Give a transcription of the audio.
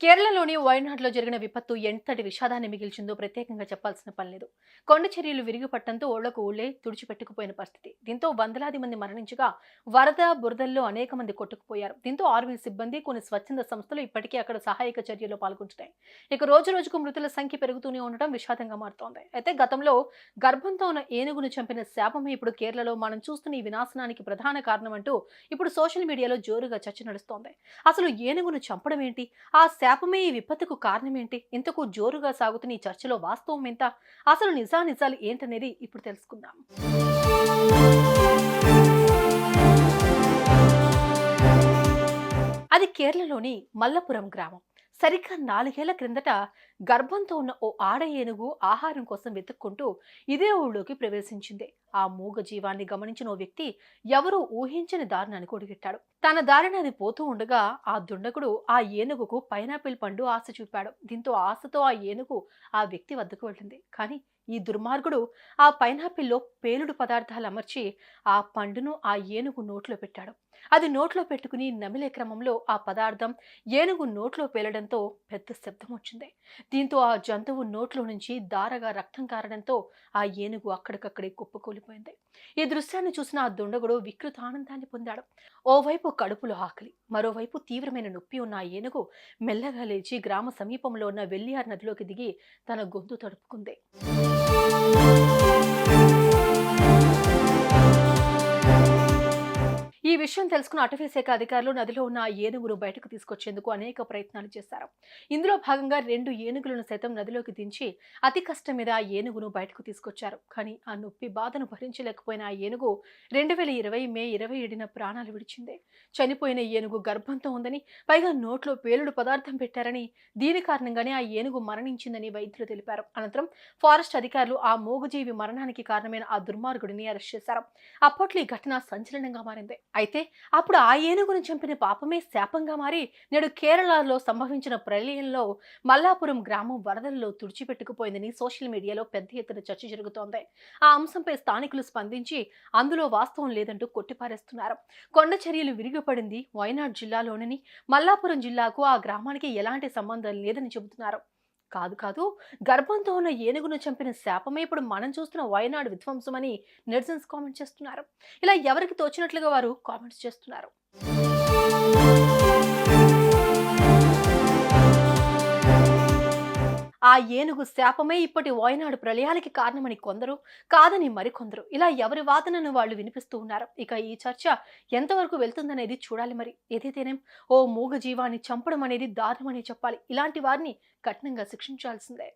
కేరళలోని వయనాడ్‌లో జరిగిన విపత్తు ఎంతటి విషాదాన్ని మిగిల్చిందో ప్రత్యేకంగా చెప్పాల్సిన పనిలేదు. కొండ చర్యలు విరిగిపడటంతో ఓళ్లకు ఓళ్లే తుడిచిపెట్టుకుపోయిన పరిస్థితి. దీంతో వందలాది మంది మరణించగా వరద, బురదల్లో అనేక మంది కొట్టుకుపోయారు. దీంతో ఆర్మీ సిబ్బంది, కొన్ని స్వచ్ఛంద సంస్థలు ఇప్పటికే అక్కడ సహాయక చర్యల్లో పాల్గొంటున్నాయి. ఇక రోజు రోజుకు మృతుల సంఖ్య పెరుగుతూనే ఉండటం విషాదంగా మారుతోంది. అయితే గతంలో గర్భంతో ఉన్న ఏనుగును చంపిన శాపమే ఇప్పుడు కేరళలో మనం చూస్తున్న ఈ వినాశనానికి ప్రధాన కారణమంటూ ఇప్పుడు సోషల్ మీడియాలో జోరుగా చర్చ నడుస్తోంది. అసలు ఏనుగును చంపడం ఏంటి? ఆ శాపమే ఈ విపత్తుకు కారణమేంటి? ఇంతకు జోరుగా సాగుతున్న ఈ చర్చలో వాస్తవం ఎంత? అసలు నిజానిజాలు ఏంటనేది ఇప్పుడు తెలుసుకుందాం. అది కేరళలోని మల్లపురం గ్రామం. సరిగ్గా 4 ఏళ్ల క్రిందట గర్భంతో ఉన్న ఓ ఆడ ఏనుగు ఆహారం కోసం వెతుక్కుంటూ ఇదే ఊళ్ళోకి ప్రవేశించింది. ఆ మూగ జీవాన్ని గమనించిన ఓ వ్యక్తి ఎవరూ ఊహించని దారుణానికి ఒడిగట్టాడు. తన దారిన అది పోతూ ఉండగా ఆ దుండగుడు ఆ ఏనుగుకు పైనాపిల్ పండు ఆశ చూపాడు. దీంతో ఆశతో ఆ ఏనుగు ఆ వ్యక్తి వద్దకు వెళ్ళింది. కానీ ఈ దుర్మార్గుడు ఆ పైనాపిల్లో పేలుడు పదార్థాలు అమర్చి ఆ పండును ఆ ఏనుగు నోట్లో పెట్టాడు. అది నోట్లో పెట్టుకుని నమిలే క్రమంలో ఆ పదార్థం ఏనుగు నోట్లో పేలడంతో పెద్ద శబ్దం వచ్చింది. దీంతో ఆ జంతువు నోట్లో నుంచి దారగా రక్తం కారడంతో ఆ ఏనుగు అక్కడికక్కడే కుప్పకూలిపోయింది. ఈ దృశ్యాన్ని చూసిన ఆ దుండగుడు వికృత ఆనందాన్ని పొందాడు. ఓవైపు కడుపులో ఆకలి, మరోవైపు తీవ్రమైన నొప్పి ఉన్న ఆ ఏనుగు మెల్లగా లేచి గ్రామ సమీపంలో ఉన్న వెల్లియార్ నదిలోకి దిగి తన గొంతు తడుపుకుంది. ఈ విషయం తెలుసుకున్న అటవీ శాఖ అధికారులు నదిలో ఉన్న ఆ ఏనుగును బయటకు తీసుకొచ్చేందుకు అనేక ప్రయత్నాలు చేశారు. ఇందులో భాగంగా 2 ఏనుగులను సైతం నదిలోకి దించి అతి కష్టం మీద ఆ ఏనుగును బయటకు తీసుకొచ్చారు. కానీ ఆ నొప్పి బాధను భరించలేకపోయిన ఆ ఏనుగు 2020 మే 27న ప్రాణాలు విడిచింది. చనిపోయిన ఏనుగు గర్భంతో ఉందని, పైగా నోట్లో పేలుడు పదార్థం పెట్టారని, దీని కారణంగానే ఆ ఏనుగు మరణించిందని వైద్యులు తెలిపారు. అనంతరం ఫారెస్ట్ అధికారులు ఆ మూగజీవి మరణానికి కారణమైన ఆ దుర్మార్గుడిని అరెస్ట్ చేశారు. అప్పట్లో ఈ ఘటన సంచలనంగా మారింది. అయితే అప్పుడు ఆ ఏనుగును చంపిన పాపమే శాపంగా మారి నేడు కేరళలో సంభవించిన ప్రళయంలో మల్లాపురం గ్రామం వరదల్లో తుడిచిపెట్టుకుపోయిందని సోషల్ మీడియాలో పెద్ద ఎత్తున చర్చ జరుగుతోంది. ఆ అంశంపై స్థానికులు స్పందించి అందులో వాస్తవం లేదంటూ కొట్టిపారేస్తున్నారు. కొండ చర్యలు విరిగిపడింది వయనాడ్ జిల్లాలోనని, మల్లాపురం జిల్లాకు ఆ గ్రామానికి ఎలాంటి సంబంధం లేదని చెబుతున్నారు. కాదు కాదు, గర్భంతో ఉన్న ఏనుగును చంపిన శాపమే ఇప్పుడు మనం చూస్తున్న వయనాడు విధ్వంసమని నెటిజన్స్ కామెంట్ చేస్తున్నారు. ఇలా ఎవరికి తోచినట్లుగా వారు కామెంట్స్ చేస్తున్నారు. ఆ ఏనుగు శాపమే ఇప్పటి వయనాడు ప్రళయాలకి కారణమని కొందరు, కాదని మరికొందరు, ఇలా ఎవరి వాదనను వాళ్ళు వినిపిస్తూ ఉన్నారు. ఇక ఈ చర్చ ఎంతవరకు వెళ్తుందనేది చూడాలి మరి. ఏదైతేనేం ఓ మూగ జీవాన్ని చంపడం అనేది దారుణమని చెప్పాలి. ఇలాంటి వారిని కఠినంగా శిక్షించాల్సిందే.